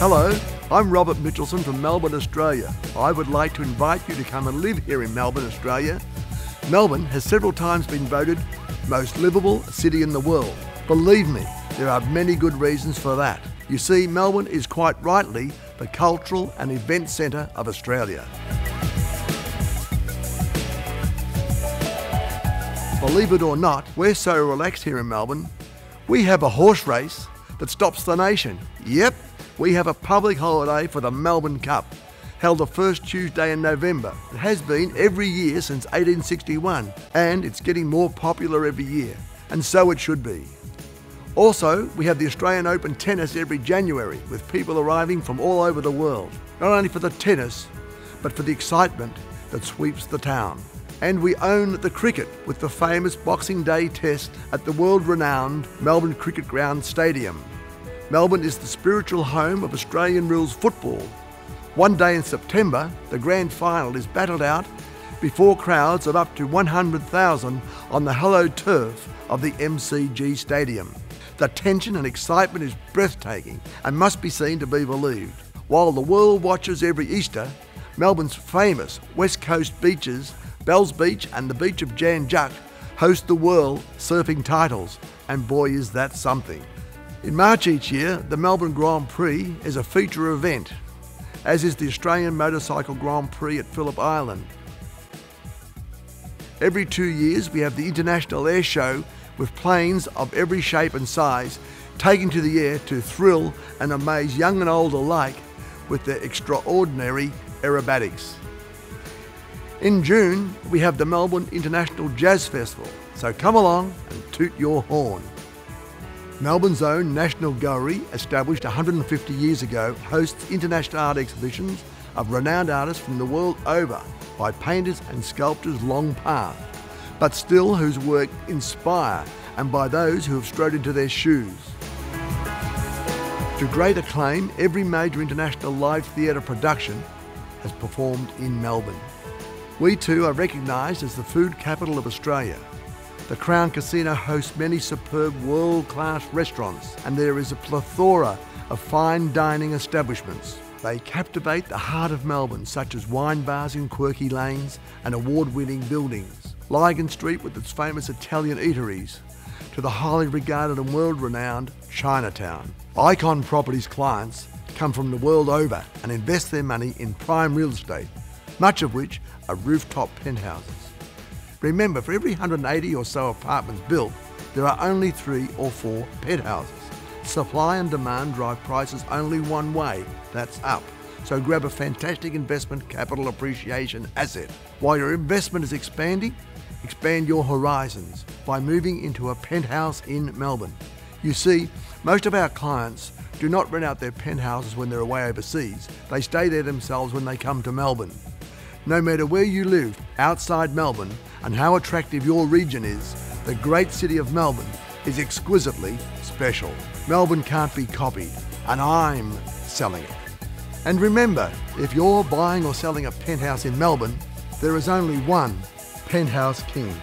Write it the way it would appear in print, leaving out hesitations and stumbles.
Hello, I'm Robert Mitchelson from Melbourne, Australia. I would like to invite you to come and live here in Melbourne, Australia. Melbourne has several times been voted most livable city in the world. Believe me, there are many good reasons for that. You see, Melbourne is quite rightly the cultural and event centre of Australia. Believe it or not, we're so relaxed here in Melbourne. We have a horse race that stops the nation. Yep, we have a public holiday for the Melbourne Cup, held the first Tuesday in November. It has been every year since 1861, and it's getting more popular every year, and so it should be. Also, we have the Australian Open tennis every January, with people arriving from all over the world, not only for the tennis, but for the excitement that sweeps the town. And we own the cricket with the famous Boxing Day test at the world-renowned Melbourne Cricket Ground Stadium. Melbourne is the spiritual home of Australian rules football. One day in September, the grand final is battled out before crowds of up to 100,000 on the hallowed turf of the MCG Stadium. The tension and excitement is breathtaking and must be seen to be believed. While the world watches every Easter, Melbourne's famous West Coast beaches, Bells Beach and the beach of Jan Juc, host the world surfing titles, and boy is that something. In March each year, the Melbourne Grand Prix is a feature event, as is the Australian Motorcycle Grand Prix at Phillip Island. Every 2 years we have the International Air Show with planes of every shape and size taking to the air to thrill and amaze young and old alike with their extraordinary aerobatics. In June, we have the Melbourne International Jazz Festival, so come along and toot your horn. Melbourne's own National Gallery, established 150 years ago, hosts international art exhibitions of renowned artists from the world over by painters and sculptors long past, but still whose work inspire, and by those who have strode into their shoes. To great acclaim, every major international live theatre production has performed in Melbourne. We too are recognised as the food capital of Australia. The Crown Casino hosts many superb world-class restaurants, and there is a plethora of fine dining establishments. They captivate the heart of Melbourne, such as wine bars in quirky lanes and award-winning buildings. Lygon Street with its famous Italian eateries, to the highly regarded and world-renowned Chinatown. Icon Properties clients come from the world over and invest their money in prime real estate, much of which are rooftop penthouses. Remember, for every 180 or so apartments built, there are only 3 or 4 penthouses. Supply and demand drive prices only one way, that's up. So grab a fantastic investment capital appreciation asset. While your investment is expanding, expand your horizons by moving into a penthouse in Melbourne. You see, most of our clients do not rent out their penthouses when they're away overseas. They stay there themselves when they come to Melbourne. No matter where you live outside Melbourne and how attractive your region is, the great city of Melbourne is exquisitely special. Melbourne can't be copied, and I'm selling it. And remember, if you're buying or selling a penthouse in Melbourne, there is only one Penthouse King.